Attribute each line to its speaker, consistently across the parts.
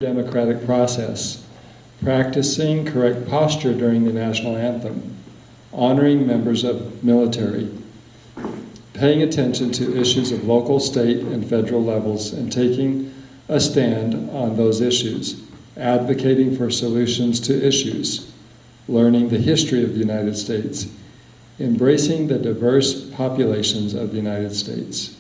Speaker 1: democratic process, practicing correct posture during the national anthem, honoring members of military, paying attention to issues of local, state, and federal levels, and taking a stand on those issues, advocating for solutions to issues, learning the history of the United States, embracing the diverse populations of the United States.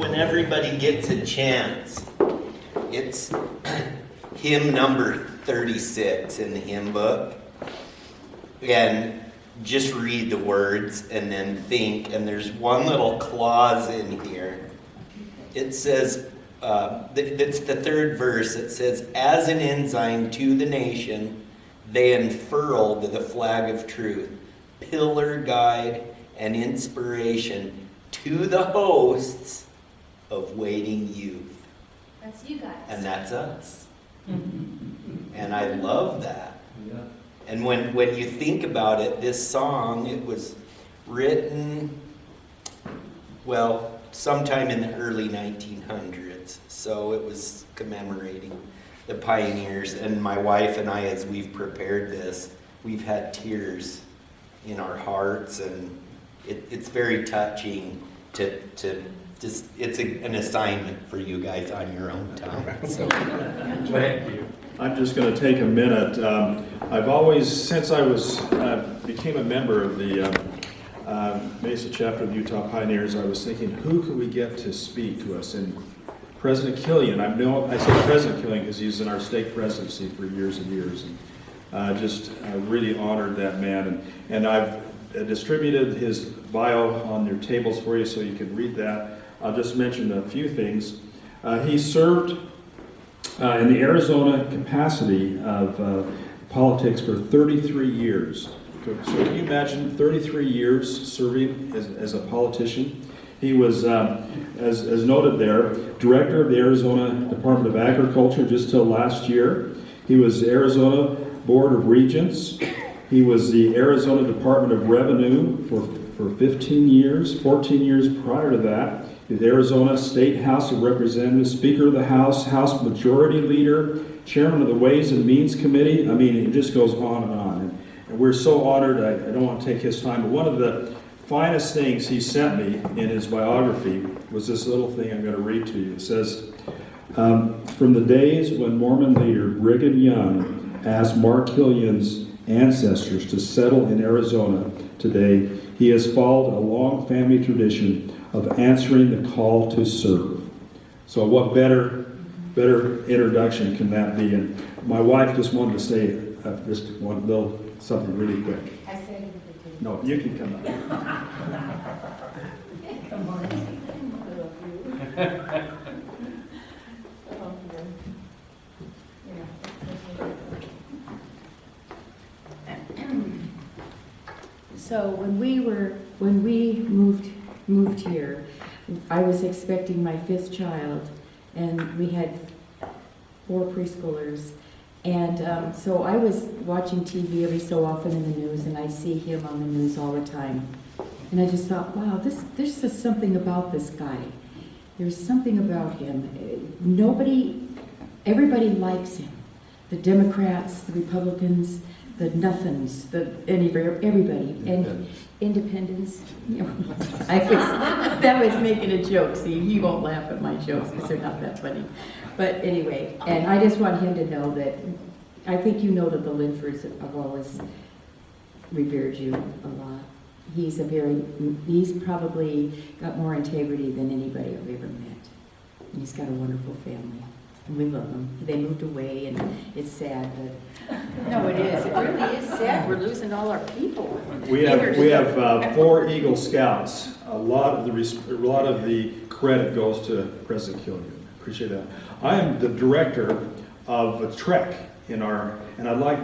Speaker 2: when everybody gets a chance, it's hymn number 36 in the hymn book, and just read the words and then think, and there's one little clause in here. It says, it's the third verse, it says, as an ensign to the nation, they unfurled the flag of truth, pillar, guide, and inspiration to the hosts of waiting youth.
Speaker 3: That's you guys.
Speaker 2: And that's us. And I love that.
Speaker 1: Yeah.
Speaker 2: And when you think about it, this song, it was written, well, sometime in the early 1900s. So it was commemorating the pioneers. And my wife and I, as we've prepared this, we've had tears in our hearts. And it's very touching to just, it's an assignment for you guys on your own time. So.
Speaker 4: Thank you. I'm just going to take a minute. I've always, since I became a member of the Mesa chapter of the Utah Pioneers, I was thinking, who could we get to speak to us? And President Killian, I say President Killian because he's in our state presidency for years and years. And just really honored that man. And I've distributed his bio on your tables for you so you can read that. I'll just mention a few things. He served in the Arizona capacity of politics for 33 years. So can you imagine 33 years serving as a politician? He was, as noted there, director of the Arizona Department of Agriculture just till last year. He was Arizona Board of Regents. He was the Arizona Department of Revenue for 15 years, 14 years prior to that. The Arizona State House of Representatives, Speaker of the House, House Majority Leader, Chairman of the Ways and Means Committee. I mean, it just goes on and on. And we're so honored. I don't want to take his time, but one of the finest things he sent me in his biography was this little thing I'm going to read to you. It says, from the days when Mormon leader Brigham Young asked Mark Killian's ancestors to settle in Arizona today, he has followed a long family tradition of answering the call to serve. So what better introduction can that be? And my wife just wanted to say just one little something really quick.
Speaker 3: I said it too.
Speaker 4: No, you can come up.
Speaker 3: Come on. So when we moved here, I was expecting my 5th child, and we had 4 preschoolers. And so I was watching TV every so often in the news, and I see him on the news all the time. And I just thought, wow, there's just something about this guy. There's something about him. Everybody likes him. The Democrats, the Republicans, the nothings, everybody. And independents. You know, that was making a joke. See, you won't laugh at my jokes because they're not that funny. But anyway, and I just want him to know that I think you know that the Linfords have always revered you a lot. He's probably got more integrity than anybody I've ever met. And he's got a wonderful family. And we love them. They moved away, and it's sad, but no, it is. It really is sad. We're losing all our people.
Speaker 4: We have 4 Eagle Scouts. A lot of the credit goes to President Killian. Appreciate that. I am the director of a trek and I'd like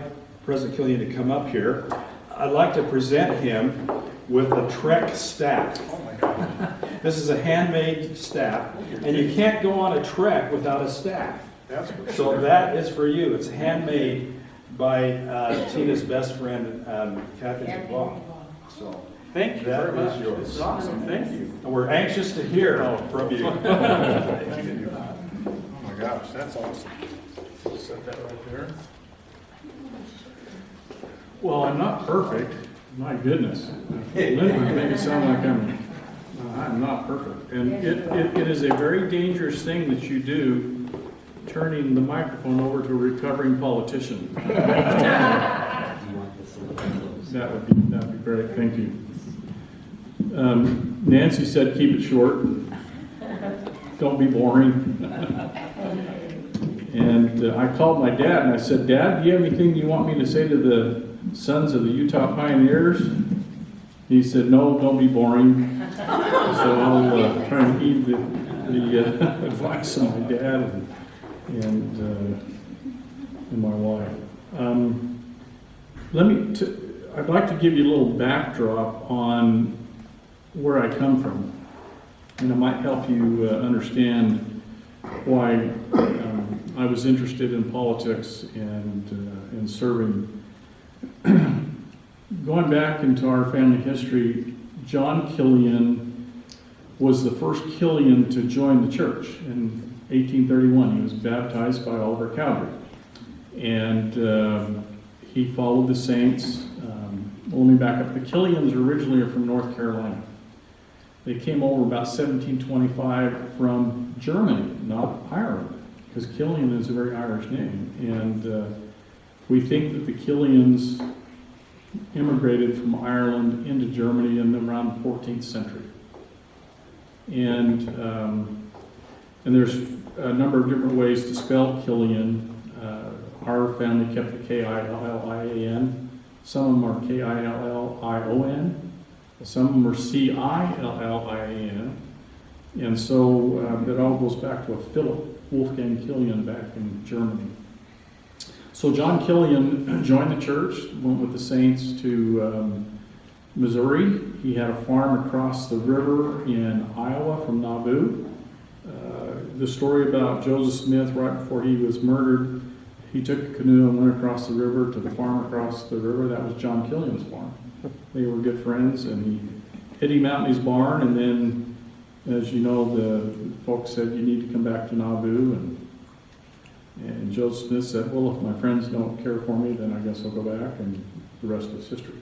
Speaker 4: President Killian to come up here. I'd like to present him with a trek staff. Oh my God. This is a handmade staff, and you can't go on a trek without a staff.
Speaker 5: That's for sure.
Speaker 4: So that is for you. It's handmade by Tina's best friend, Kathy DeBlanc. So
Speaker 5: Thank you
Speaker 4: that
Speaker 5: very much.
Speaker 4: is yours.
Speaker 5: It's awesome. Thank you.
Speaker 4: And we're anxious to hear from you.
Speaker 5: Thank you. Oh my gosh, that's awesome. Set that right there.
Speaker 6: Well, I'm not perfect. My goodness. Linda made it sound like I'm not perfect. And it is a very dangerous thing that you do, turning the microphone over to a recovering politician. That would be great. Thank you. Nancy said keep it short. Don't be boring. And I called my dad and I said, "Dad, do you have anything you want me to say to the sons of the Utah Pioneers?" He said, "No, don't be boring." So I'll try and heed the advice of my dad and my wife. I'd like to give you a little backdrop on where I come from, and it might help you understand why I was interested in politics and in serving. Going back into our family history, John Killian was the first Killian to join the church in 1831. He was baptized by Oliver Cowdery, and he followed the saints. Let me back up. The Killians originally are from North Carolina. They came over about 1725 from Germany, not Ireland, because Killian is a very Irish name. And we think that the Killians immigrated from Ireland into Germany in around the 14th century. And there's a number of different ways to spell Killian. Our family kept the K-I-L-L-I-A-N. Some of them are K-I-L-L-I-O-N. Some of them are C-I-L-L-I-A-N. And so that all goes back to a Philip Wolfgang Killian back in Germany. So John Killian joined the church, went with the saints to Missouri. He had a farm across the river in Iowa from Nauvoo. The story about Joseph Smith, right before he was murdered, he took a canoe and went across the river to the farm across the river. That was John Killian's farm. They were good friends, and he hid him out in his barn, and then, as you know, the folks said, "You need to come back to Nauvoo," and Joseph Smith said, "Well, if my friends don't care for me, then I guess I'll go back," and the rest is history.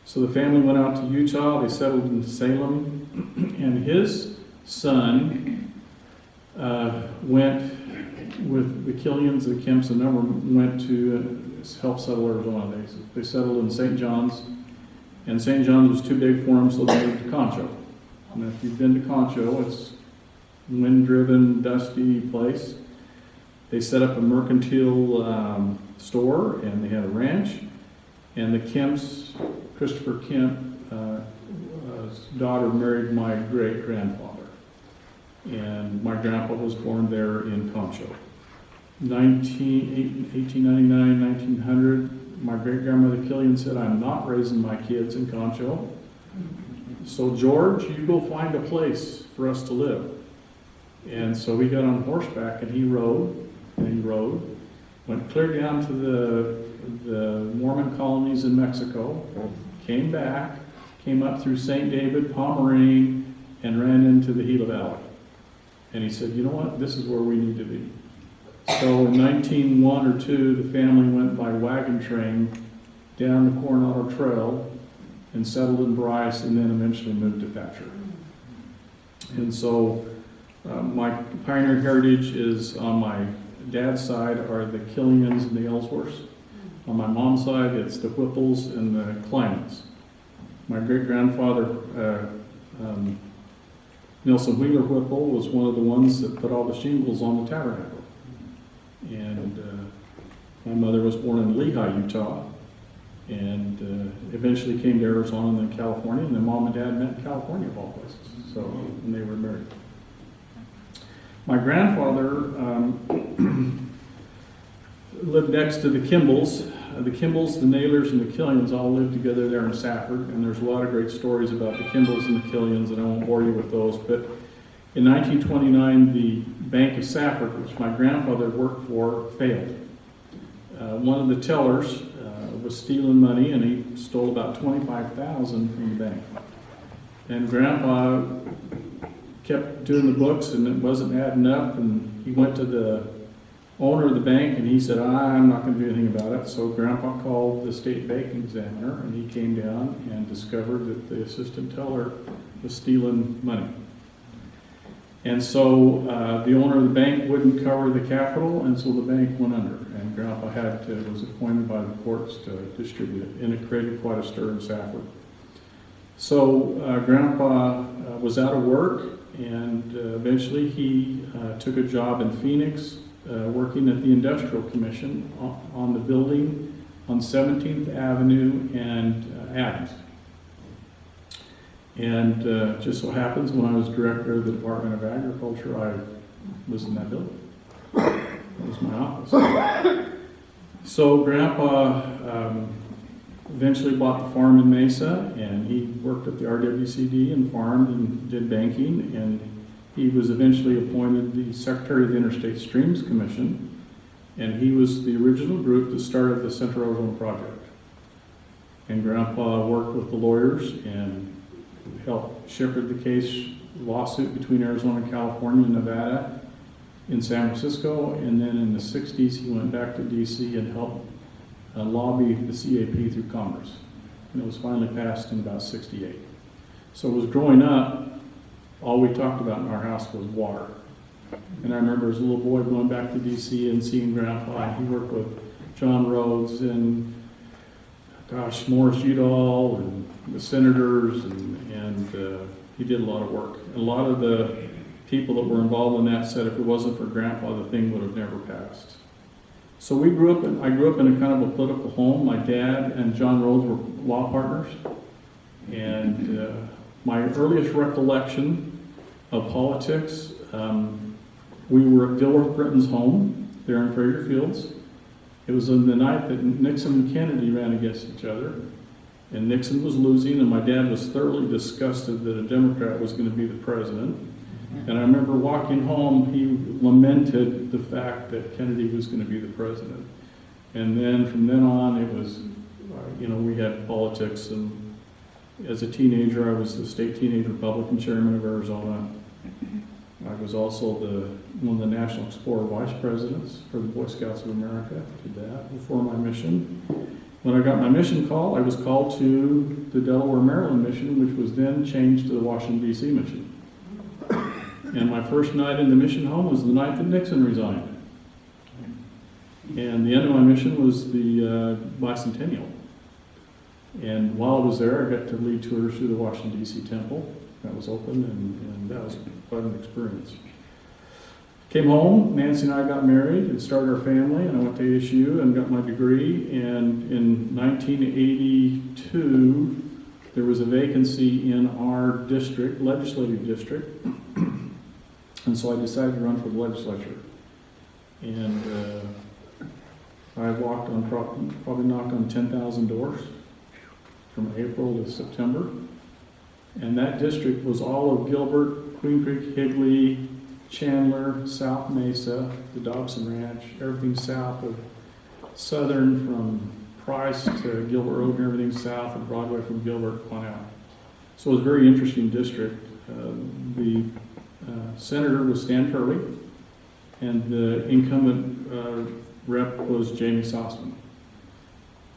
Speaker 6: So the family went out to Utah. They settled in Salem, and his son went with the Killians, the Kemps, and them went to help settle Arizona. They settled in St. John's, and St. John's was too big for them, so they moved to Concho. And if you've been to Concho, it's a wind-driven, dusty place. They set up a mercantile store, and they had a ranch. And the Kemps, Christopher Kemp, daughter married my great-grandfather. And my grandpa was born there in Concho. 1899, 1900, my great-grandmother Killian said, "I'm not raising my kids in Concho. So George, you go find a place for us to live." And so he got on horseback and he rode, went clear down to the Mormon colonies in Mexico, came back, came up through St. David, Pomerane, and ran into the Gila Valley. And he said, "You know what, this is where we need to be." So in 1901 or 2, the family went by wagon train down the Coronado Trail and settled in Bryce, and then eventually moved to Thatcher. And so my pioneer heritage is, on my dad's side are the Killians and the Ellsworths. On my mom's side, it's the Whipples and the Kleinmans. My great-grandfather, Nelson Wheeler Whipple, was one of the ones that put all the shingles on the tabernacle. And my mother was born in Lehi, Utah, and eventually came to Arizona and then California, and then Mom and Dad met in California of all places, so when they were married. My grandfather lived next to the Kimballs. The Kimballs, the Naylors, and the Killians all lived together there in Safford, and there's a lot of great stories about the Kimballs and the Killians, and I won't bore you with those, but in 1929, the Bank of Safford, which my grandfather worked for, failed. One of the tellers was stealing money, and he stole about $25,000 from the bank. And Grandpa kept doing the books, and it wasn't adding up, and he went to the owner of the bank, and he said, "I'm not going to do anything about it." So Grandpa called the state bank examiner, and he came down and discovered that the assistant teller was stealing money. And so the owner of the bank wouldn't cover the capital, and so the bank went under. And Grandpa was appointed by the courts to distribute it, and it created quite a stir in Safford. So Grandpa was out of work, and eventually he took a job in Phoenix working at the Industrial Commission on the building on 17th Avenue and Adams. And just so happens, when I was director of the Department of Agriculture, I was in that building. It was my office. So Grandpa eventually bought the farm in Mesa, and he worked at the RWCD and farmed and did banking, and he was eventually appointed the Secretary of the Interstate Streams Commission, and he was the original group that started the Central Arizona Project. And Grandpa worked with the lawyers and helped shepherd the case lawsuit between Arizona, California, and Nevada in San Francisco, and then in the 60s he went back to DC and helped lobby the CAP through Congress. And it was finally passed in about 68. So it was growing up, all we talked about in our house was water. And I remember as a little boy going back to DC and seeing Grandpa, and he worked with John Rhodes and Morris Udall and the senators, and he did a lot of work. A lot of the people that were involved in that said if it wasn't for Grandpa, the thing would have never passed. So I grew up in a kind of a political home. My dad and John Rhodes were law partners, and my earliest recollection of politics, we were at Dilworth Britton's home there in Fraser Fields. It was on the night that Nixon and Kennedy ran against each other, and Nixon was losing, and my dad was thoroughly disgusted that a Democrat was going to be the president. And I remember walking home, he lamented the fact that Kennedy was going to be the president. And then from then on, it was, we had politics, and as a teenager, I was the state teenage Republican chairman of Arizona. I was also one of the National Explorer vice presidents for the Boy Scouts of America. Did that before my mission. When I got my mission call, I was called to the Delaware, Maryland mission, which was then changed to the Washington, D.C. mission. And my first night in the mission home was the night that Nixon resigned. And the end of my mission was the bicentennial. And while I was there, I got to lead tours through the Washington, D.C. temple. That was open, and that was quite an experience. Came home, Nancy and I got married and started our family, and I went to ASU and got my degree. And in 1982, there was a vacancy in our district, legislative district, and so I decided to run for the legislature. And I walked on, probably knocked on 10,000 doors from April to September. And that district was all of Gilbert, Queen Creek, Higley, Chandler, South Mesa, the Dobson Ranch, everything south of Southern from Price to Gilbert Road, and everything south of Broadway from Gilbert on out. So it was a very interesting district. The senator was Stan Curley, and the incumbent rep was Jamie Sossman.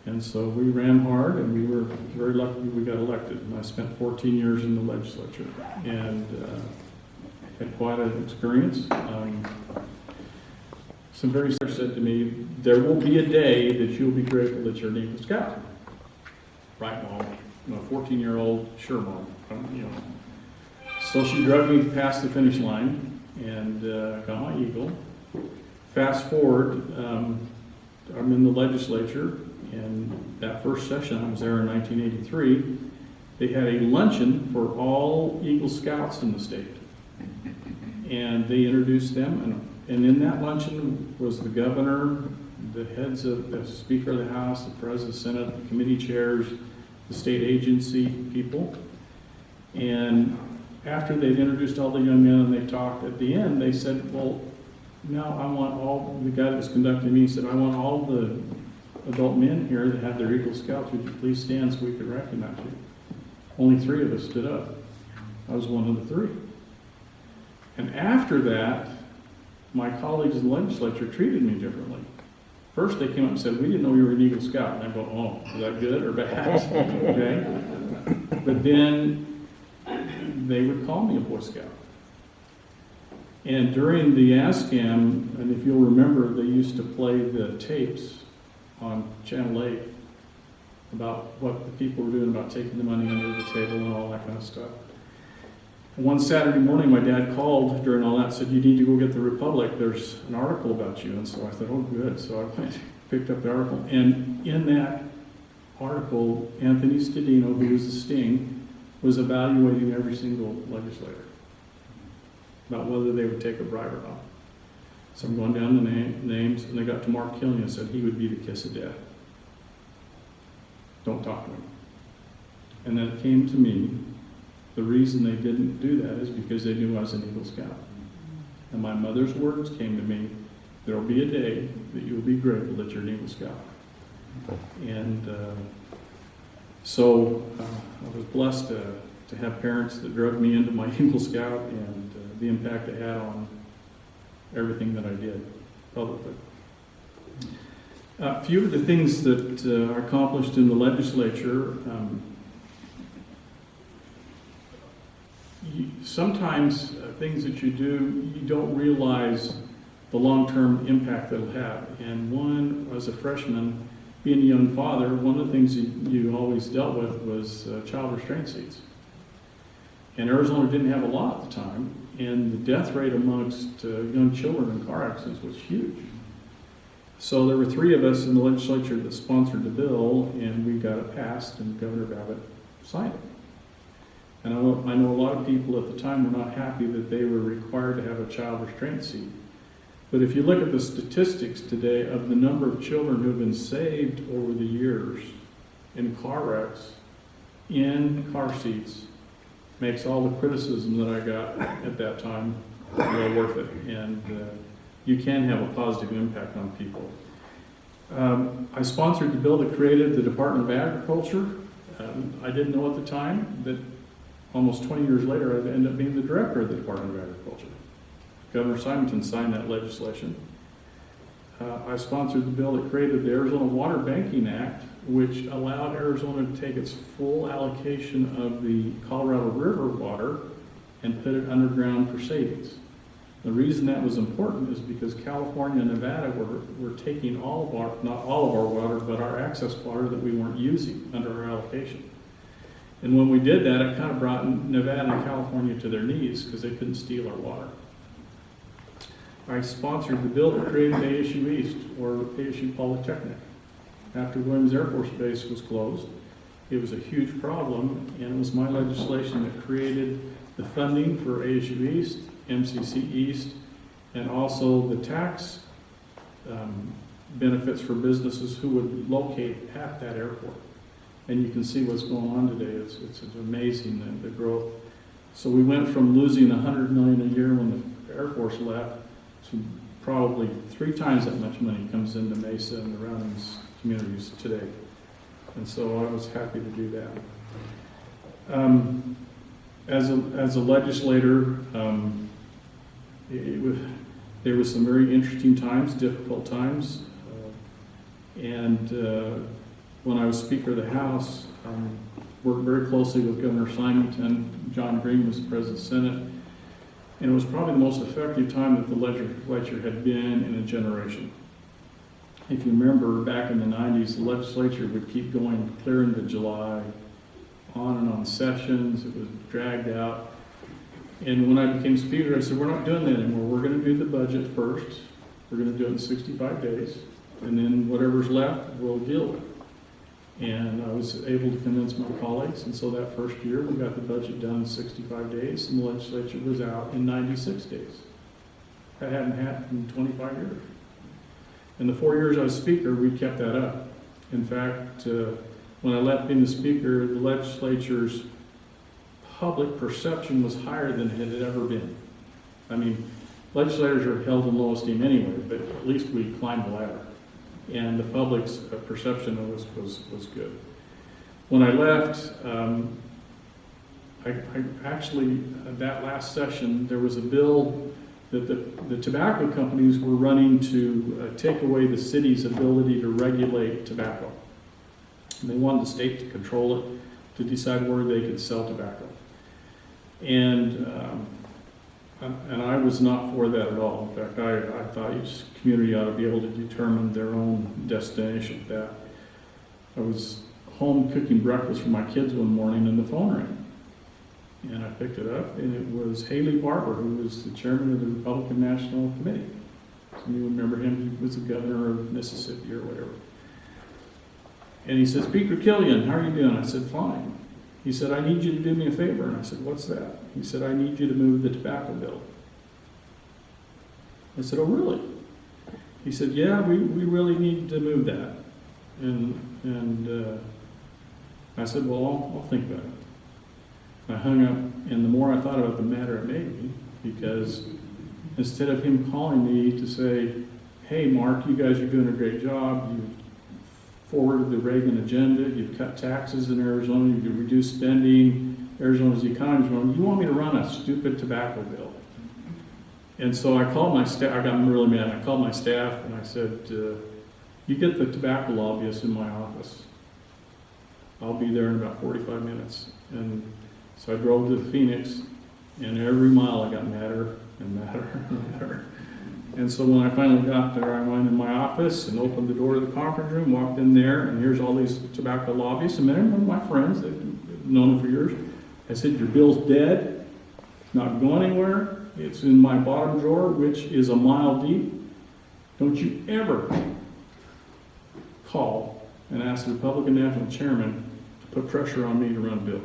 Speaker 6: And so we ran hard, and we were very lucky we got elected. And I spent 14 years in the legislature, and had quite an experience. Some very stars said to me, there will be a day that you'll be grateful that you're an Eagle Scout. Right, Mom? I'm a 14-year-old, sure, Mom. So she drug me past the finish line and got my Eagle. Fast forward, I'm in the legislature, and that first session, I was there in 1983, they had a luncheon for all Eagle Scouts in the state. And they introduced them, and in that luncheon was the governor, the heads of the Speaker of the House, the President of the Senate, the committee chairs, the state agency people. And after they'd introduced all the young men and they talked, at the end they said, well, now I want all, the guy that was conducting me said, I want all the adult men here that have their Eagle Scouts, would you please stand so we could recognize you? Only 3 of us stood up. I was one of the 3. And after that, my colleagues in the legislature treated me differently. First, they came up and said, we didn't know you were an Eagle Scout. And I go, oh, is that good or bad? Okay. But then they would call me a Boy Scout. And during the ASCAM, and if you'll remember, they used to play the tapes on Channel 8 about what the people were doing about taking the money under the table and all that kind of stuff. One Saturday morning, my dad called during all that, said, "You need to go get the Republic. There's an article about you." And so I thought, oh, good. So I went, picked up the article. And in that article, Anthony Stadino, who was the Sting, was evaluating every single legislator about whether they would take a bribe or not. So I'm going down the names, and they got to Mark Killian and said he would be the kiss of death. Don't talk to him. And then it came to me, the reason they didn't do that is because they knew I was an Eagle Scout. And my mother's words came to me, there will be a day that you will be grateful that you're an Eagle Scout. And so I was blessed to have parents that drug me into my Eagle Scout and the impact it had on everything that I did publicly. A few of the things that are accomplished in the legislature, sometimes things that you do, you don't realize the long-term impact that it'll have. And one, as a freshman, being a young father, one of the things you always dealt with was child restraint seats. And Arizona didn't have a lot at the time, and the death rate amongst young children in car accidents was huge. So there were 3 of us in the legislature that sponsored the bill, and we got it passed, and Governor Babbitt signed it. And I know a lot of people at the time were not happy that they were required to have a child restraint seat. But if you look at the statistics today of the number of children who have been saved over the years in car wrecks, in car seats, makes all the criticism that I got at that time well worth it. And you can have a positive impact on people. I sponsored the bill that created the Department of Agriculture. I didn't know at the time that almost 20 years later I'd end up being the director of the Department of Agriculture. Governor Simonton signed that legislation. I sponsored the bill that created the Arizona Water Banking Act, which allowed Arizona to take its full allocation of the Colorado River water and put it underground for savings. The reason that was important is because California and Nevada were taking all of our, not all of our water, but our excess water that we weren't using under our allocation. And when we did that, it kind of brought Nevada and California to their knees because they couldn't steal our water. I sponsored the bill that created ASU East, or ASU Polytechnic. After Williams Air Force Base was closed, it was a huge problem, and it was my legislation that created the funding for ASU East, MCC East, and also the tax benefits for businesses who would locate at that airport. And you can see what's going on today. It's amazing, the growth. So we went from losing $100 million a year when the Air Force left to probably 3 times that much money comes into Mesa and the surrounding communities today. And so I was happy to do that. As a legislator, there was some very interesting times, difficult times, and when I was Speaker of the House, worked very closely with Governor Simonton. John Green was the President of the Senate, and it was probably the most effective time that the legislature had been in a generation. If you remember, back in the 90s, the legislature would keep going clear into July, on and on sessions. It was dragged out. And when I became Speaker, I said, we're not doing that anymore. We're going to do the budget first. We're going to do it in 65 days. And then whatever's left, we'll deal with. And I was able to convince my colleagues. And so that first year, we got the budget done in 65 days, and the legislature was out in 96 days. That hadn't happened in 25 years. In the 4 years I was Speaker, we kept that up. In fact, when I left being the Speaker, the legislature's public perception was higher than it had ever been. I mean, legislators are held in low esteem anyway, but at least we climbed the ladder. And the public's perception of us was good. When I left, I actually, that last session, there was a bill that the tobacco companies were running to take away the city's ability to regulate tobacco. And they wanted the state to control it, to decide where they could sell tobacco. And I was not for that at all. In fact, I thought each community ought to be able to determine their own destination. That I was home cooking breakfast for my kids one morning, and the phone rang. And I picked it up, and it was Haley Barber, who was the chairman of the Republican National Committee. Some of you remember him, he was the governor of Mississippi or whatever. And he said, Speaker Killian, how are you doing? I said, fine. He said, I need you to do me a favor. And I said, what's that? He said, I need you to move the tobacco bill. I said, oh, really? He said, yeah, we really need to move that. And I said, well, I'll think about it. I hung up, and the more I thought about the matter, it made me, because instead of him calling me to say, hey, Mark, you guys are doing a great job, you've forwarded the Reagan agenda, you've cut taxes in Arizona, you've reduced spending, Arizona's economy's growing, you want me to run a stupid tobacco bill? And so I called my staff, I got really mad, I called my staff and I said, you get the tobacco lobbyist in my office. I'll be there in about 45 minutes. And so I drove to Phoenix, and every mile I got madder and madder and madder. And so when I finally got there, I went in my office and opened the door to the conference room, walked in there, and here's all these tobacco lobbyists, and they're one of my friends, they've known them for years. I said, your bill's dead, it's not going anywhere, it's in my bottom drawer, which is a mile deep. Don't you ever call and ask the Republican National Chairman to put pressure on me to run a bill.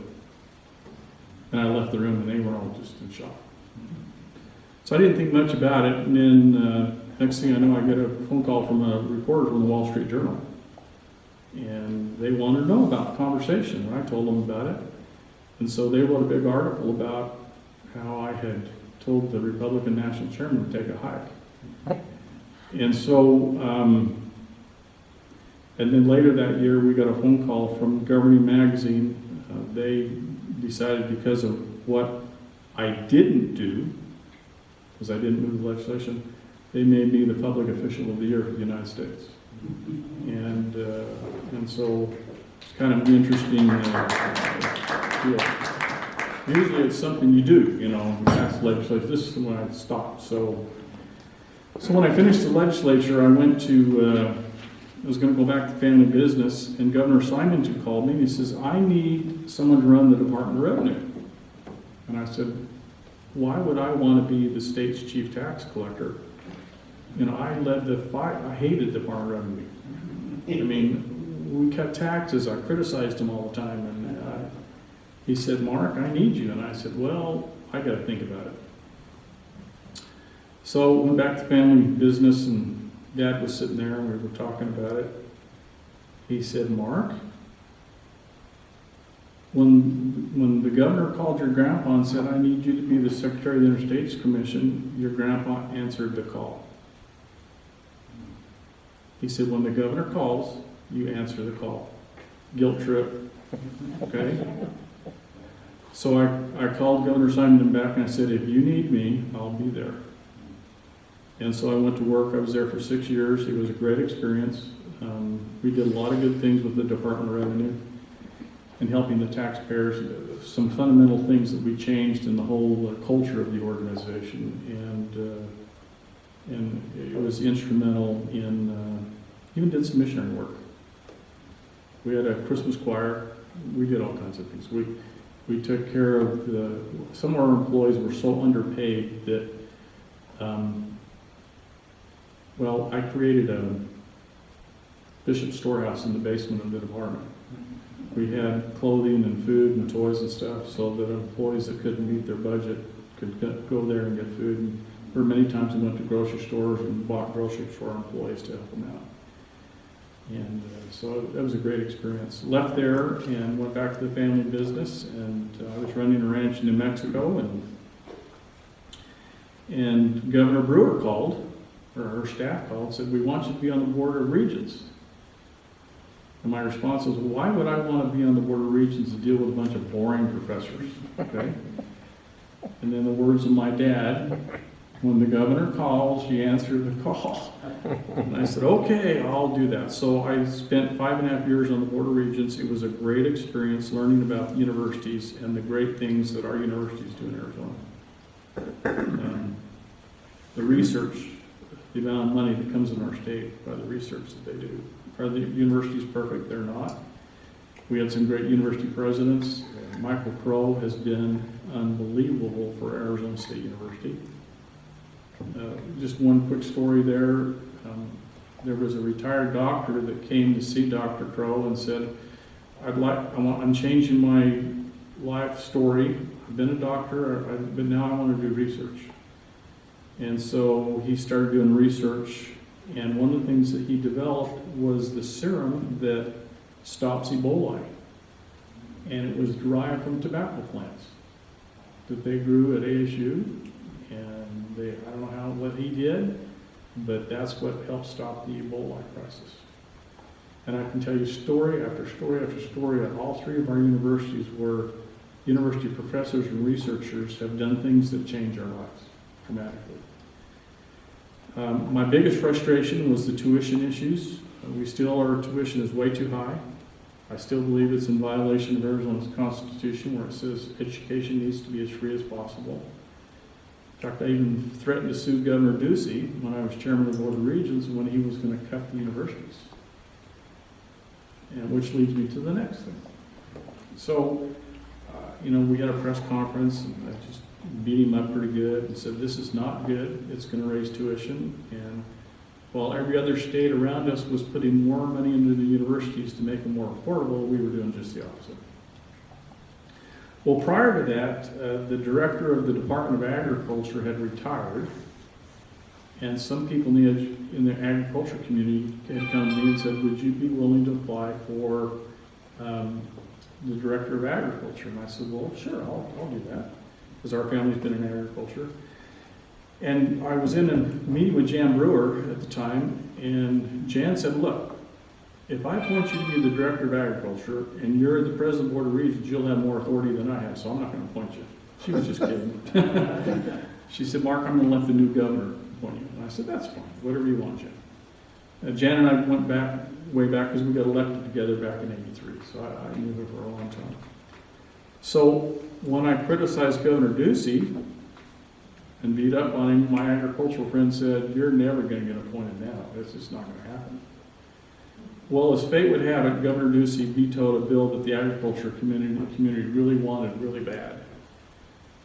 Speaker 6: And I left the room, and they were all just in shock. So I didn't think much about it, and then next thing I know, I get a phone call from a reporter from the Wall Street Journal. And they wanted to know about the conversation, and I told them about it. And so they wrote a big article about how I had told the Republican National Chairman to take a hike. And so, and then later that year, we got a phone call from Governing Magazine. They decided, because of what I didn't do, because I didn't move the legislation, they made me the public official of the year for the United States. And so it's kind of an interesting deal. Usually it's something you do, you know, pass legislation. This is when I stopped. So when I finished the legislature, I went to, I was going to go back to family business, and Governor Simon called me, and he says, I need someone to run the Department of Revenue. And I said, why would I want to be the state's chief tax collector? You know, I led the fight. I hated the Department of Revenue. I mean, we cut taxes. I criticized him all the time. And he said, Mark, I need you. And I said, well, I got to think about it. So I went back to family business, and Dad was sitting there, and we were talking about it. He said, Mark, when the governor called your grandpa and said, I need you to be the Secretary of the Interstates Commission, your grandpa answered the call. He said, when the governor calls, you answer the call. Guilt trip. Okay? So I called Governor Simon back, and I said, if you need me, I'll be there. And so I went to work. I was there for 6 years. It was a great experience. We did a lot of good things with the Department of Revenue and helping the taxpayers. Some fundamental things that we changed in the whole culture of the organization, and it was instrumental in even did some missionary work. We had a Christmas choir. We did all kinds of things. We took care of some of our employees were so underpaid that. Well, I created a Bishop storehouse in the basement of the department. We had clothing and food and toys and stuff so that employees that couldn't meet their budget could go there and get food. And there were many times we went to grocery stores and bought groceries for our employees to help them out. And so that was a great experience. Left there and went back to the family business, and I was running a ranch in New Mexico, and Governor Brewer called, or her staff called, and said, we want you to be on the Board of Regents. And my response was, why would I want to be on the Board of Regents and deal with a bunch of boring professors? Okay? And then the words of my dad, when the governor calls, you answer the call. And I said, okay, I'll do that. So I spent 5.5 years on the Board of Regents. It was a great experience learning about universities and the great things that our universities do in Arizona. The research, the amount of money that comes in our state by the research that they do. Are the universities perfect? They're not. We had some great university presidents. Michael Crow has been unbelievable for Arizona State University. Just one quick story there. There was a retired doctor that came to see Dr. Crow and said, I'm changing my life story. I've been a doctor, but now I want to do research. And so he started doing research, and one of the things that he developed was the serum that stops Ebola. And it was derived from tobacco plants that they grew at ASU. And I don't know what he did, but that's what helped stop the Ebola crisis. And I can tell you story after story after story at all three of our universities where university professors and researchers have done things that change our lives dramatically. My biggest frustration was the tuition issues. Our tuition is way too high. I still believe it's in violation of Arizona's Constitution where it says education needs to be as free as possible. In fact, I even threatened to sue Governor Ducey when I was chairman of the Board of Regents when he was going to cut the universities. And which leads me to the next thing. So, we had a press conference and I just beat him up pretty good and said, this is not good. It's going to raise tuition. And while every other state around us was putting more money into the universities to make them more affordable, we were doing just the opposite. Well, prior to that, the director of the Department of Agriculture had retired, and some people in the agriculture community had come to me and said, would you be willing to apply for the director of agriculture? And I said, well, sure, I'll do that, because our family's been in agriculture. And I was in a meeting with Jan Brewer at the time, and Jan said, look, if I appoint you to be the director of agriculture and you're the president of the Board of Regents, you'll have more authority than I have, so I'm not going to appoint you. She was just kidding. She said, Mark, I'm going to let the new governor appoint you. And I said, that's fine, whatever you want, Jan. Jan and I went way back, because we got elected together back in '83, so I knew her for a long time. So when I criticized Governor Ducey and beat up on him, my agricultural friend said, you're never going to get appointed now. It's just not going to happen. Well, as fate would have it, Governor Ducey vetoed a bill that the agriculture community really wanted really bad.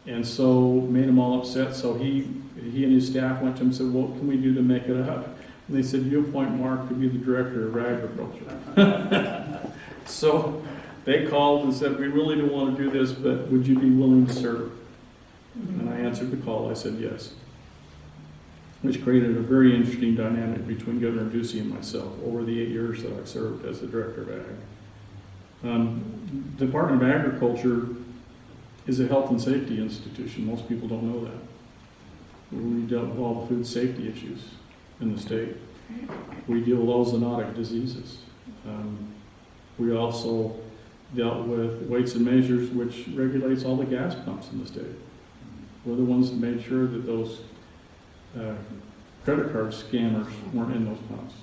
Speaker 6: And so made them all upset. So he and his staff went to him and said, what can we do to make it up? And they said, you appoint Mark to be the director of agriculture. So they called and said, we really don't want to do this, but would you be willing to serve? And I answered the call. I said yes, which created a very interesting dynamic between Governor Ducey and myself over the 8 years that I served as the director of ag. Department of Agriculture is a health and safety institution. Most people don't know that. We dealt with all the food safety issues in the state. We deal with all zoonotic diseases. We also dealt with weights and measures, which regulates all the gas pumps in the state. We're the ones that made sure that those credit card scammers weren't in those pumps.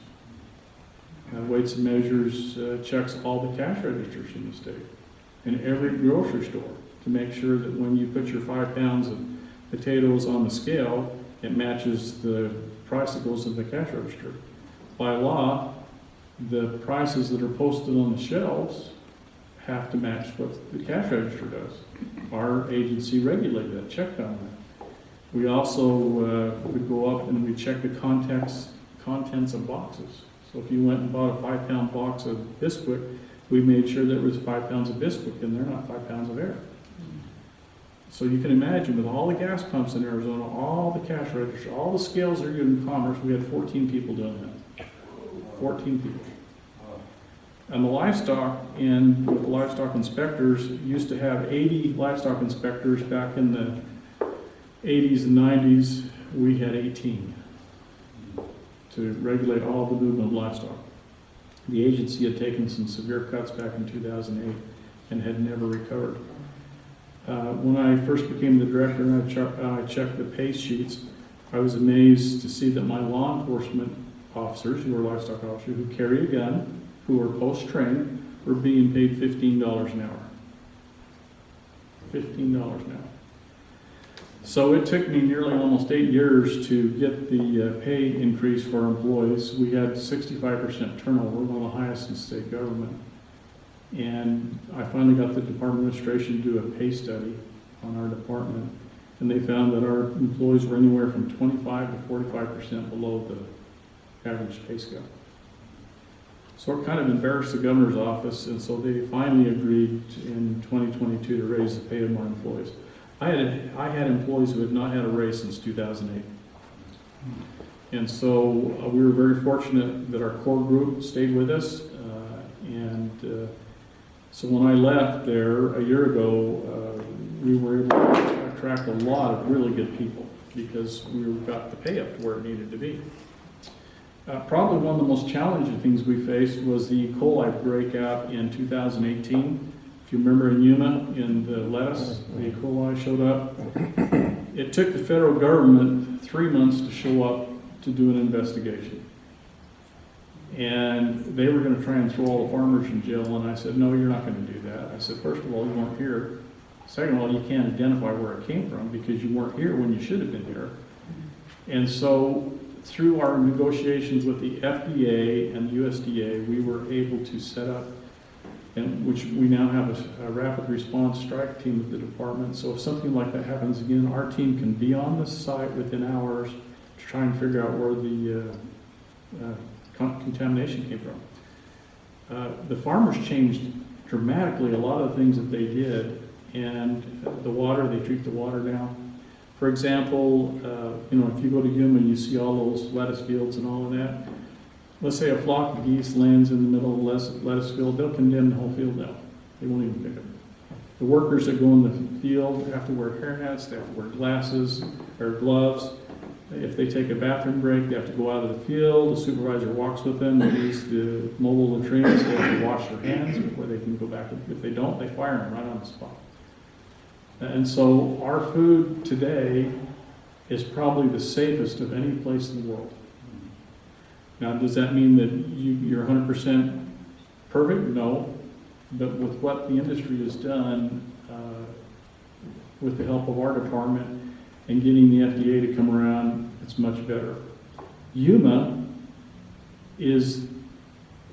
Speaker 6: Weights and Measures checks all the cash registers in the state, in every grocery store, to make sure that when you put your 5 pounds of potatoes on the scale, it matches the price that goes to the cash register. By law, the prices that are posted on the shelves have to match what the cash register does. Our agency regulated that, checked on that. We also would go up and we check the contents of boxes. So if you went and bought a 5-pound box of Bisquick, we made sure there was 5 pounds of Bisquick in there, not 5 pounds of air. So you can imagine, with all the gas pumps in Arizona, all the cash registers, all the scales that are used in commerce, we had 14 people doing that. 14 people. And the livestock, and with the livestock inspectors, used to have 80 livestock inspectors back in the 80s and 90s. We had 18 to regulate all the movement of livestock. The agency had taken some severe cuts back in 2008 and had never recovered. When I first became the director and I checked the pay sheets, I was amazed to see that my law enforcement officers, who are livestock officers, who carry a gun, who are post-trained, were being paid $15 an hour. $15 an hour. So it took me nearly almost 8 years to get the pay increase for our employees. We had 65% turnover, one of the highest in state government. And I finally got the department administration to do a pay study on our department, and they found that our employees were anywhere from 25 to 45% below the average pay scale. So it kind of embarrassed the governor's office, and so they finally agreed in 2022 to raise the pay of our employees. I had employees who had not had a raise since 2008. And so we were very fortunate that our core group stayed with us. So when I left there a year ago, we were able to attract a lot of really good people because we got the pay up to where it needed to be. Probably one of the most challenging things we faced was the E. coli breakout in 2018. If you remember in Yuma, in the lettuce, the E. coli showed up. It took the federal government 3 months to show up to do an investigation. And they were going to try and throw all the farmers in jail, and I said, no, you're not going to do that. I said, first of all, you weren't here. Second of all, you can't identify where it came from because you weren't here when you should have been here. And so through our negotiations with the FDA and the USDA, we were able to set up, and which we now have a rapid response strike team at the department. So if something like that happens again, our team can be on the site within hours to try and figure out where the contamination came from. The farmers changed dramatically a lot of the things that they did, and the water, they treat the water now. For example, if you go to Yuma and you see all those lettuce fields and all of that, let's say a flock of geese lands in the middle of the lettuce field, they'll condemn the whole field now. They won't even pick it. The workers that go in the field have to wear hairnets, they have to wear glasses or gloves. If they take a bathroom break, they have to go out of the field. The supervisor walks with them, leaves the mobile latrines. They have to wash their hands before they can go back. If they don't, they fire them right on the spot. And so our food today is probably the safest of any place in the world. Now, does that mean that you're 100% perfect? No. But with what the industry has done, with the help of our department, and getting the FDA to come around, it's much better. Yuma is,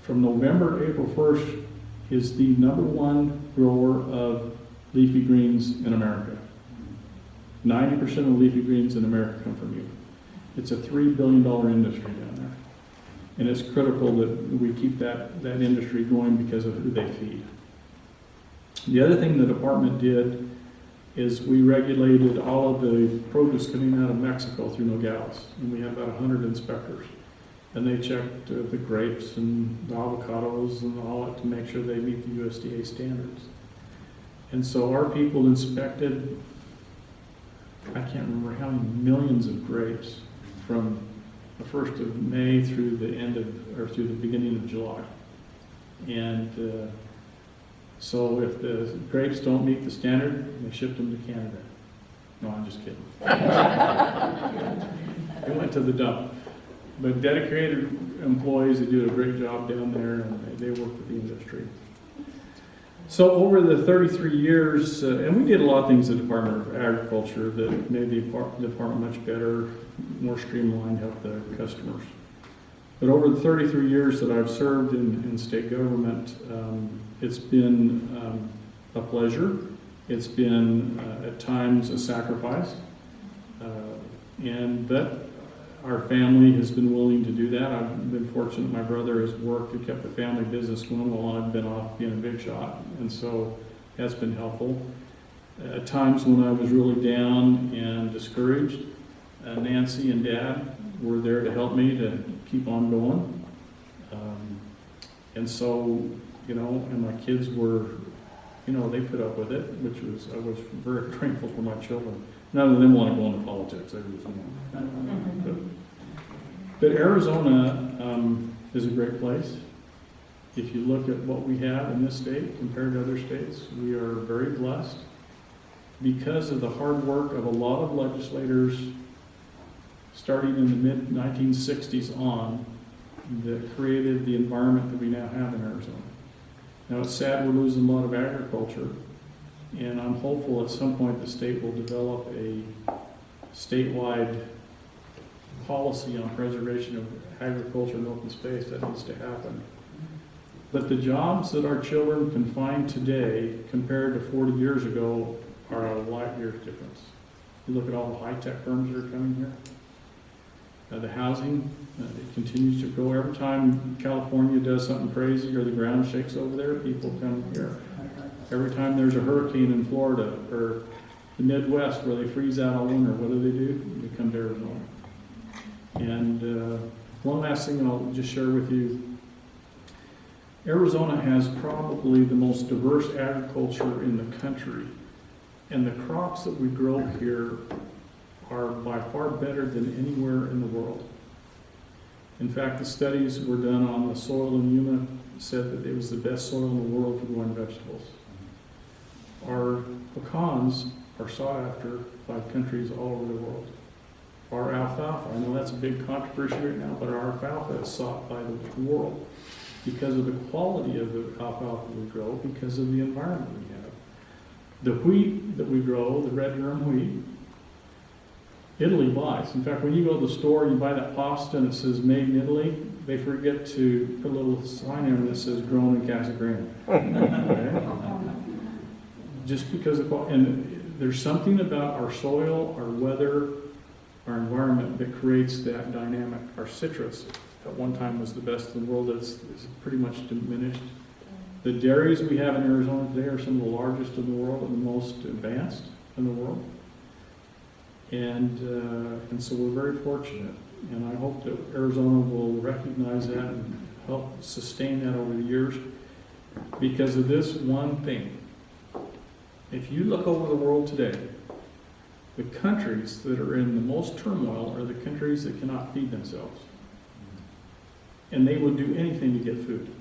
Speaker 6: from November, April 1st, is the #1 grower of leafy greens in America. 90% of the leafy greens in America come from Yuma. It's a $3 billion industry down there. And it's critical that we keep that industry going because of who they feed. The other thing the department did is we regulated all of the produce coming out of Mexico through Nogales. And we had about 100 inspectors. And they checked the grapes and the avocados and all that to make sure they meet the USDA standards. And so our people inspected, I can't remember how many millions of grapes from the 1st of May through through the beginning of July. And so if the grapes don't meet the standard, they shipped them to Canada. No, I'm just kidding. They went to the dump. But dedicated employees, they do a great job down there, and they work with the industry. So over the 33 years, and we did a lot of things in the Department of Agriculture that made the department much better, more streamlined, helped the customers. But over the 33 years that I've served in state government, it's been a pleasure. It's been, at times, a sacrifice. But our family has been willing to do that. I've been fortunate my brother has worked and kept the family business going while I've been off being a big shot. And so that's been helpful. At times when I was really down and discouraged, Nancy and Dad were there to help me to keep on going. And so, and my kids were, they put up with it, I was very grateful for my children. None of them want to go into politics. But Arizona is a great place. If you look at what we have in this state compared to other states, we are very blessed because of the hard work of a lot of legislators starting in the mid-1960s on that created the environment that we now have in Arizona. Now it's sad we're losing a lot of agriculture, and I'm hopeful at some point the state will develop a statewide policy on preservation of agriculture and open space. That needs to happen. But the jobs that our children can find today compared to 40 years ago are a light years difference. You look at all the high-tech firms that are coming here. The housing, it continues to grow. Every time California does something crazy or the ground shakes over there, people come here. Every time there's a hurricane in Florida or the Midwest where they freeze out all winter, what do? They come to Arizona. And one last thing I'll just share with you. Arizona has probably the most diverse agriculture in the country, and the crops that we grow here are by far better than anywhere in the world. In fact, the studies were done on the soil in Yuma said that it was the best soil in the world for growing vegetables. Our pecans are sought after by countries all over the world. Our alfalfa, I know that's a big controversy right now, but our alfalfa is sought by the world because of the quality of the alfalfa we grow, because of the environment we have. The wheat that we grow, the red durum wheat, Italy buys. In fact, when you go to the store, you buy that pasta and it says made in Italy, they forget to put a little sign in that says grown in Casa Grande. Okay? Just because of, and there's something about our soil, our weather, our environment that creates that dynamic. Our citrus at one time was the best in the world. It's pretty much diminished. The dairies we have in Arizona today are some of the largest in the world and the most advanced in the world. And so we're very fortunate. And I hope that Arizona will recognize that and help sustain that over the years because of this one thing. If you look over the world today, the countries that are in the most turmoil are the countries that cannot feed themselves. And they would do anything to get food.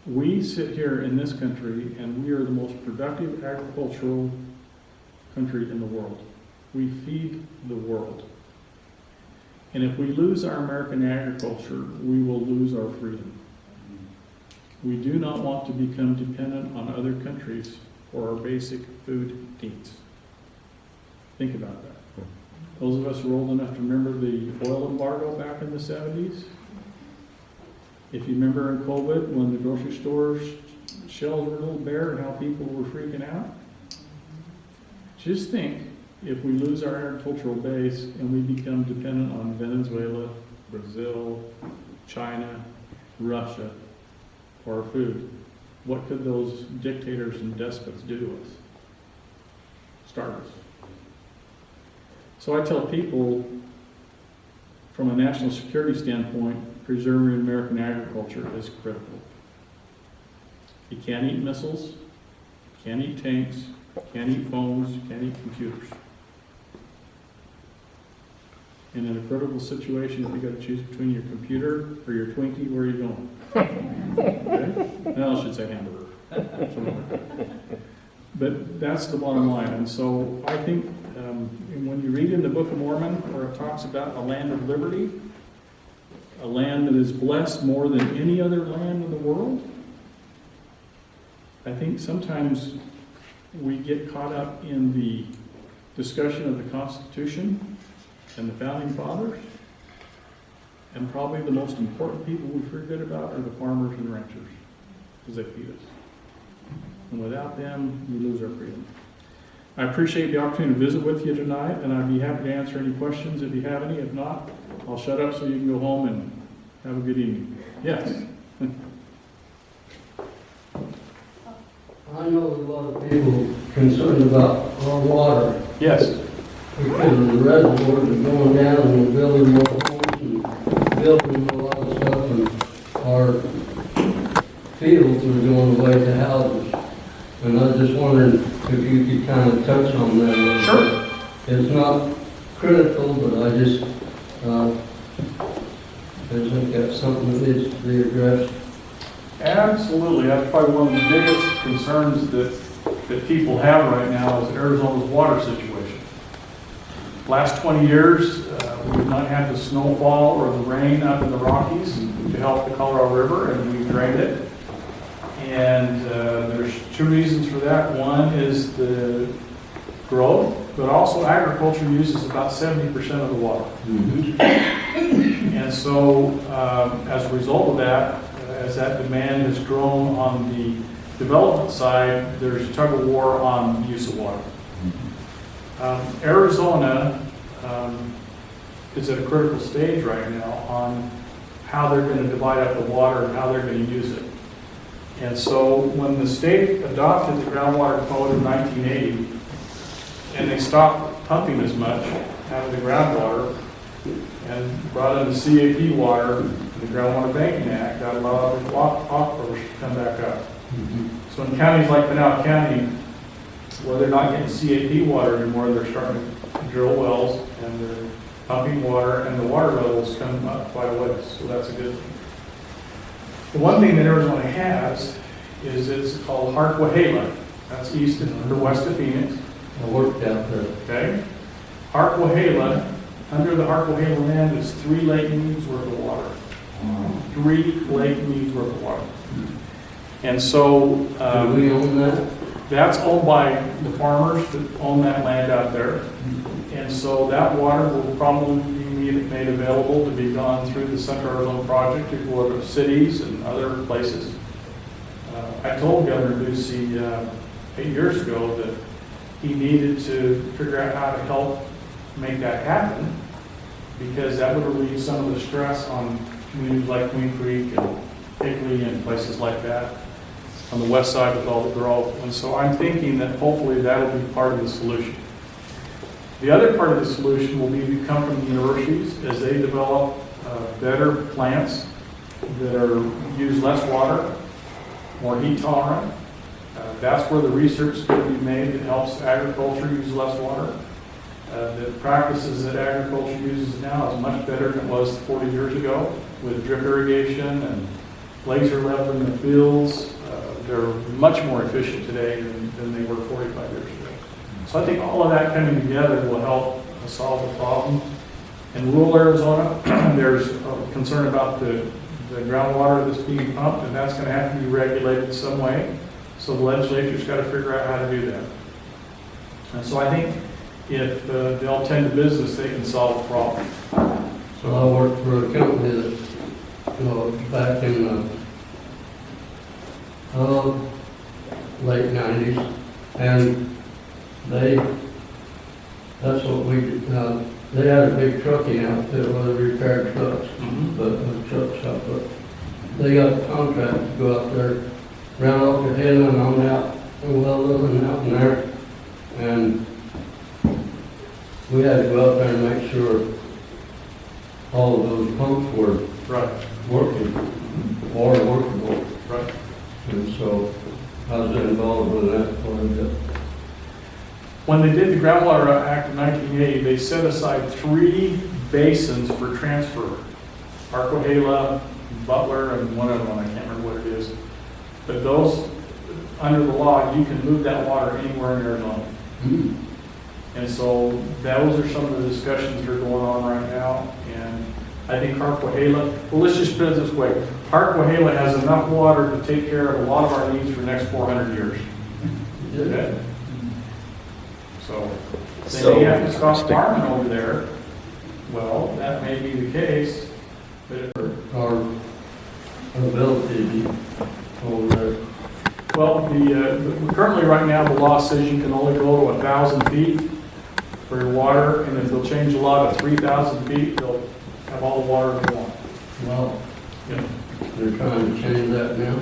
Speaker 6: We sit here in this country and we are the most productive agricultural country in the world. We feed the world. And if we lose our American agriculture, we will lose our freedom. We do not want to become dependent on other countries for our basic food needs. Think about that. Those of us who are old enough to remember the oil embargo back in the 70s. If you remember in COVID when the grocery stores shelves were a little bare and how people were freaking out. Just think if we lose our agricultural base and we become dependent on Venezuela, Brazil, China, Russia for our food, what could those dictators and despots do to us? Starve us. So I tell people, from a national security standpoint, preserving American agriculture is critical. You can't eat missiles, can't eat tanks, can't eat phones, can't eat computers. And in a critical situation, if you got to choose between your computer or your Twinkie, where are you going? Okay? No, I should say hamburger. But that's the bottom line. And so I think when you read in the Book of Mormon where it talks about a land of liberty, a land that is blessed more than any other land in the world, I think sometimes we get caught up in the discussion of the Constitution and the Founding Fathers, and probably the most important people we forget about are the farmers and ranchers, because they feed us. And without them, we lose our freedom. I appreciate the opportunity to visit with you tonight, and I'd be happy to answer any questions if you have any. If not, I'll shut up so you can go home and have a good evening. Yes?
Speaker 7: I know a lot of people concerned about our water
Speaker 6: Yes.
Speaker 7: because of the reservoirs are going down and we're building more homes and building a lot of stuff and our fields are going away to houses. And I was just wondering if you could kind of touch on that a little
Speaker 6: Sure.
Speaker 7: bit. It's not critical, but I just think that's something that needs to be addressed.
Speaker 6: Absolutely. That's probably one of the biggest concerns that people have right now is Arizona's water situation. Last 20 years, we've not had the snowfall or the rain up in the Rockies to help the Colorado River, and we've drained it. And there's two reasons for that. One is the growth, but also agriculture uses about 70% of the water. And so as a result of that, as that demand has grown on the development side, there's tug of war on use of water. Arizona is at a critical stage right now on how they're going to divide up the water and how they're going to use it. And so when the state adopted the groundwater code in 1980, and they stopped pumping as much out of the groundwater and brought in the CAP water and the Groundwater Banking Act, that allowed the aquifers to come back up. So in counties like Pinal County, where they're not getting CAP water anymore, they're starting to drill wells and they're pumping water, and the water levels come up quite a ways, so that's a good thing. The one thing that Arizona has is it's called Harquahala. That's east or west of Phoenix.
Speaker 7: I worked out there.
Speaker 6: Okay? Harquahala, under the Harquahala land is 3 lake meads worth of water. 3 lake meads worth of water. And so
Speaker 7: Do we own that?
Speaker 6: that's owned by the farmers that own that land out there. And so that water will probably be made available to be gone through the Central Arizona Project to go to cities and other places. I told Governor Ducey 8 years ago that he needed to figure out how to help make that happen, because that would relieve some of the stress on communities like Queen Creek and Hickory and places like that on the west side with all the growth. And so I'm thinking that hopefully that'll be part of the solution. The other part of the solution will be to come from the universities as they develop better plants that use less water, more heat tolerant. That's where the research is going to be made that helps agriculture use less water. The practices that agriculture uses now is much better than it was 40 years ago with drip irrigation and laser leveling the fields. They're much more efficient today than they were 45 years ago. So I think all of that coming together will help solve the problem. In rural Arizona, there's a concern about the groundwater that's being pumped, and that's going to have to be regulated some way. So the legislature's got to figure out how to do that. And so I think if they'll tend to business, they can solve the problem.
Speaker 7: So I worked for a company that, back in the late 90s, and that's what we did. They had a big trucking outfit where they repaired trucks, but a truck shop. But they got a contract to go out there, round off the hill and on out, and well living out in there. And we had to go out there and make sure all of those pumps were working, or workable.
Speaker 6: Right.
Speaker 7: And so I was involved with that quite a bit.
Speaker 6: When they did the Groundwater Act of 1980, they set aside 3 basins for transfer. Harquahala, Butler, and one other one, I can't remember what it is. But those, under the law, you can move that water anywhere in Arizona. And so those are some of the discussions that are going on right now. And I think Harquahala, well, let's just put it this way. Harquahala has enough water to take care of a lot of our needs for the next 400 years. Okay? So they may have to stop farming over there. Well, that may be the case, but if
Speaker 7: Our ability over there.
Speaker 6: well, currently right now the law says you can only go to 1,000 feet for your water, and if they'll change the law to 3,000 feet, they'll have all the water they want.
Speaker 7: Well,
Speaker 6: Yeah.
Speaker 7: they're trying to change that now.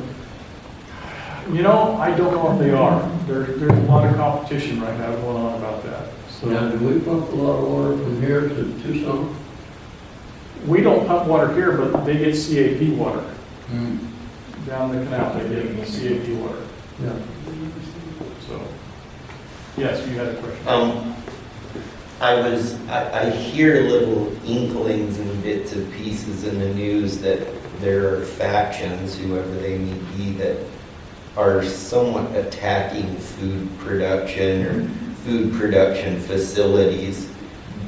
Speaker 6: You know, I don't know if they are. There's a lot of competition right now going on about that. So
Speaker 7: Now, do we pump a lot of water from here to Tucson?
Speaker 6: we don't pump water here, but they get CAP water down the canal. They get CAP water.
Speaker 7: Yeah.
Speaker 6: So, yes, you had a question.
Speaker 2: I hear little inklings and bits and pieces in the news that there are factions, whoever they may be, that are somewhat attacking food production or food production facilities.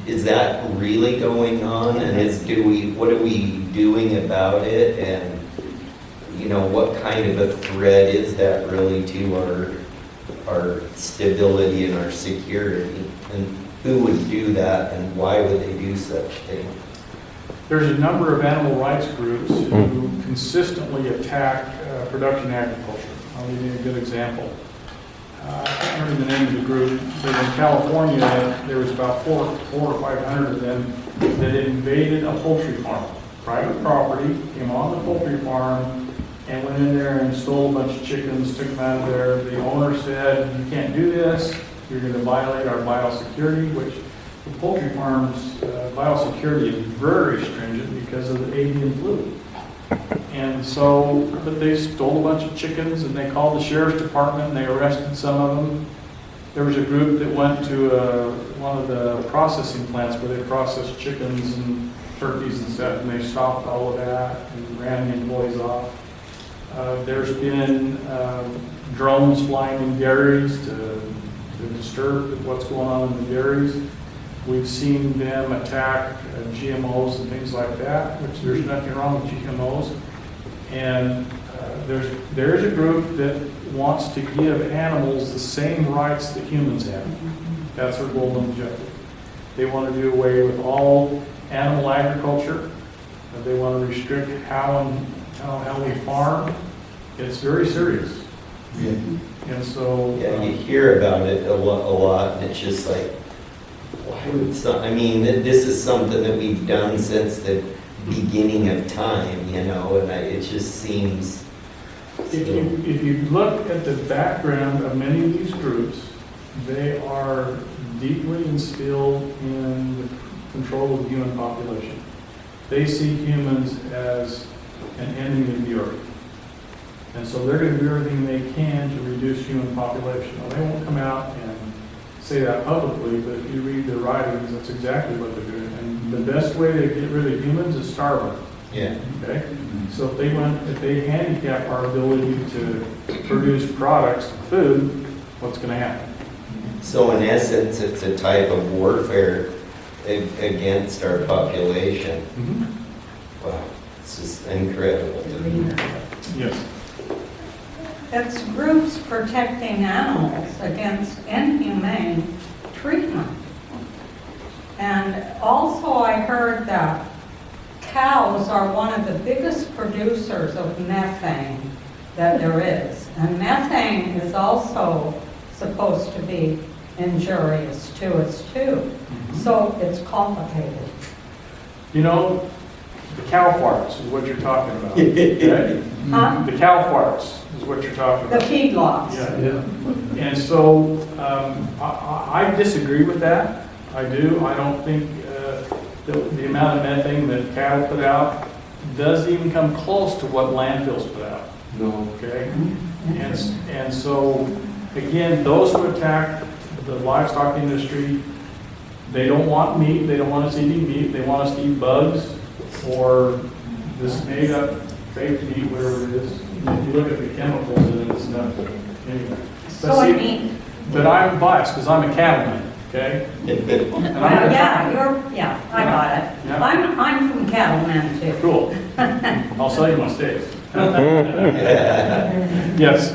Speaker 2: Is that really going on? And what are we doing about it? And what kind of a threat is that really to our stability and our security? And who would do that, and why would they do such thing?
Speaker 6: there's a number of animal rights groups who consistently attack production agriculture. I'll give you a good example. I can't remember the name of the group, but in California, there was about 400 or 500 of them that invaded a poultry farm. Private property, came on the poultry farm, and went in there and stole a bunch of chickens, took them out of there. The owner said, you can't do this, you're going to violate our biosecurity, which the poultry farm's biosecurity is very stringent because of the avian flu. And so, but they stole a bunch of chickens and they called the sheriff's department and they arrested some of them. There was a group that went to one of the processing plants where they processed chickens and turkeys and stuff, and they stopped all of that and ran the employees off. There's been drones flying in dairies to disturb what's going on in the dairies. We've seen them attack GMOs and things like that, which there's nothing wrong with GMOs. And there's a group that wants to give animals the same rights that humans have. That's their golden objective. They want to do away with all animal agriculture. They want to restrict how we farm. It's very serious.
Speaker 2: Yeah.
Speaker 6: And so...
Speaker 2: Yeah, you hear about it a lot, and it's just like, why would I mean, this is something that we've done since the beginning of time, you know, and it just seems...
Speaker 6: If you look at the background of many of these groups, they are deeply instilled in the control of the human population. They see humans as an enemy of the earth. And so they're going to do everything they can to reduce human population. Now, they won't come out and say that publicly, but if you read their writings, that's exactly what they're doing. And the best way to get rid of humans is starve them.
Speaker 2: Yeah.
Speaker 6: Okay? So if they handicap our ability to produce products, food, what's going to happen?
Speaker 2: So in essence, it's a type of warfare against our population.
Speaker 6: Mm-hmm.
Speaker 2: Wow, it's just incredible to me.
Speaker 6: Yes.
Speaker 8: It's groups protecting animals against inhumane treatment. And also I heard that cows are one of the biggest producers of methane that there is. And methane is also supposed to be injurious to us too. So it's complicated.
Speaker 6: You know, the cow farts is what you're talking about. Okay?
Speaker 8: Huh?
Speaker 6: The cow farts is what you're talking
Speaker 8: The
Speaker 6: about.
Speaker 8: feedlots.
Speaker 6: Yeah. And so I disagree with that. I do. I don't think the amount of methane that cattle put out doesn't even come close to what landfills put out.
Speaker 7: No.
Speaker 6: Okay? And so, again, those who attack the livestock industry, they don't want meat. They don't want us eating meat. They want us to eat bugs or this made up fake meat, whatever it is. If you look at the chemicals in it, it's nothing. Anyway.
Speaker 8: Soy meat.
Speaker 6: But I'm biased because I'm a cattleman, okay? And
Speaker 8: Well,
Speaker 6: I'm
Speaker 8: yeah, I got it.
Speaker 6: Yeah.
Speaker 8: I'm from Cattleman too.
Speaker 6: cool. I'll sell you my steaks. Yes.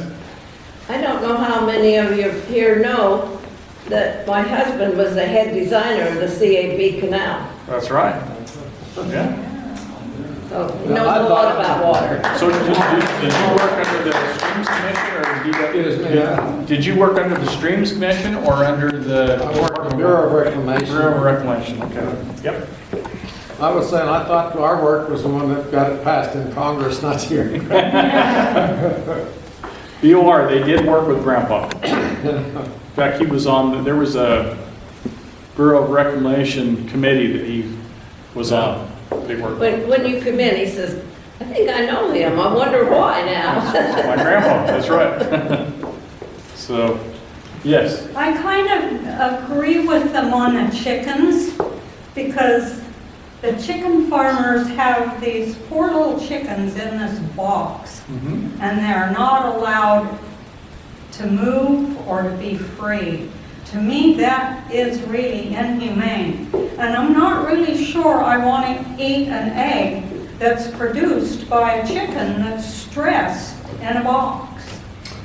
Speaker 9: I don't know how many of you here know that my husband was the head designer of the CAB Canal.
Speaker 6: That's right. Yeah.
Speaker 9: So he knows a lot about water.
Speaker 6: So did you work under the Streams Commission or DW? Did you work under the Streams Commission or under the
Speaker 10: Bureau of Reclamation.
Speaker 6: Bureau of Reclamation? Okay. Yep.
Speaker 10: I was saying, I thought our work was the one that got it passed in Congress, not here.
Speaker 6: BOR, they did work with Grandpa. In fact, he was on, there was a Bureau of Reclamation committee that he was on. They worked.
Speaker 9: When you come in, he says, I think I know him. I wonder why now.
Speaker 6: My grandpa, that's right. So, yes.
Speaker 8: I kind of agree with them on the chickens because the chicken farmers have these poor little chickens in this box and they're not allowed to move or to be free. To me, that is really inhumane. And I'm not really sure I want to eat an egg that's produced by a chicken that's stressed in a box.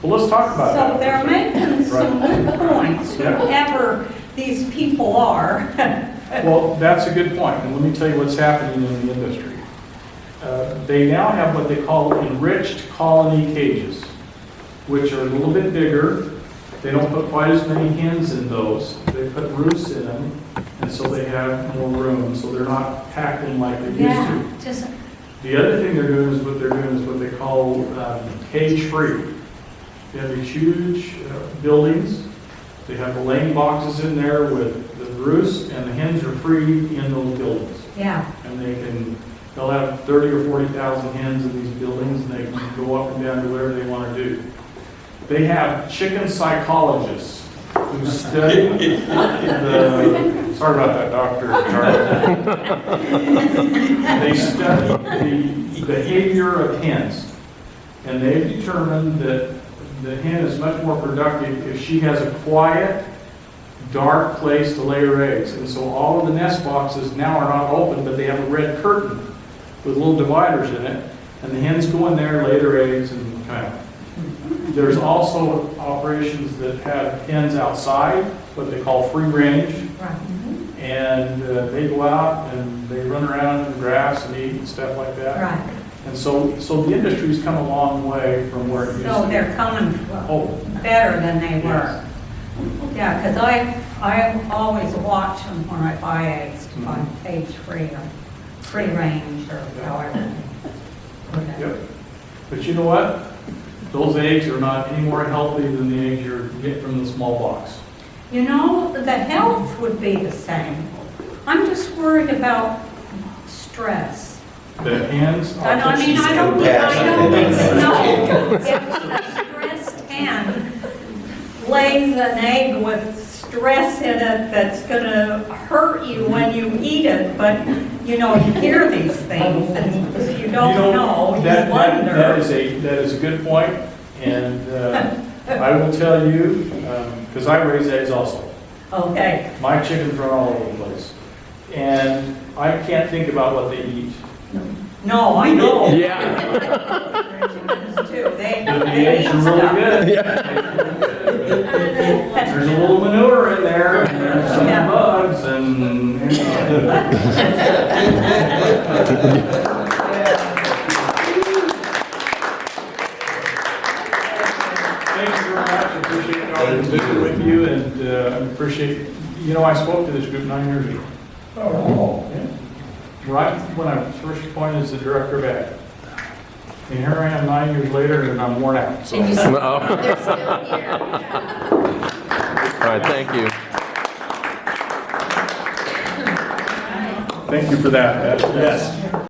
Speaker 6: Well, let's talk about that.
Speaker 8: So they're making some good points,
Speaker 6: Yeah.
Speaker 8: whoever these people are.
Speaker 6: Well, that's a good point, and let me tell you what's happening in the industry. They now have what they call enriched colony cages, which are a little bit bigger. They don't put quite as many hens in those. They put roosts in them, and so they have more room, so they're not packing like they used
Speaker 8: Yeah,
Speaker 6: to.
Speaker 8: just,
Speaker 6: The other thing they're doing is what they call cage-free. They have these huge buildings. They have the laying boxes in there with the roosts, and the hens are free in those buildings.
Speaker 8: yeah,
Speaker 6: And they'll have 30 or 40,000 hens in these buildings, and they can go up and down to whatever they want to do. They have chicken psychologists who study sorry about that, Dr. Charles. They study the behavior of hens, and they've determined that the hen is much more productive if she has a quiet, dark place to lay her eggs. And so all of the nest boxes now are not open, but they have a red curtain with little dividers in it, and the hens go in there, lay their eggs, and come out. There's also operations that have hens outside, what they call free range,
Speaker 8: right.
Speaker 6: and they go out and they run around in the grass and eat and stuff like that.
Speaker 8: Right.
Speaker 6: And so the industry's come a long way from where it used to
Speaker 8: So
Speaker 6: be.
Speaker 8: they're coming
Speaker 6: Oh,
Speaker 8: better than they were. Yeah, because I always watch them when I buy eggs to buy cage-free or free range or however.
Speaker 6: yep. But you know what? Those eggs are not any more healthy than the eggs you get from the small box.
Speaker 8: You know, the health would be the same. I'm just worried about stress.
Speaker 6: The hens are.
Speaker 8: And I mean, I don't even know if a stressed hen lays an egg with stress in it that's gonna hurt you when you eat it, but, you know, you hear these things and if you don't know, you
Speaker 6: That
Speaker 8: wonder.
Speaker 6: is a good point, and I will tell you, because I raise eggs also.
Speaker 8: Okay,
Speaker 6: My chickens run all over the place, and I can't think about what they eat.
Speaker 8: no, I know.
Speaker 10: Yeah.
Speaker 8: Chickens too, they
Speaker 6: The
Speaker 8: eat
Speaker 6: eggs are really
Speaker 8: stuff.
Speaker 6: good. There's a little manure in there, and there's some
Speaker 8: Yeah.
Speaker 6: bugs, and thank you very much. I appreciate the opportunity to visit with you, and I appreciate, I spoke to this group 9 years ago. Oh. Right when I was first appointed as the director of ag. And here I am 9 years later, and I'm worn out, so.
Speaker 3: They're still here.
Speaker 10: All right, thank you.
Speaker 6: Thank you for that. Yes.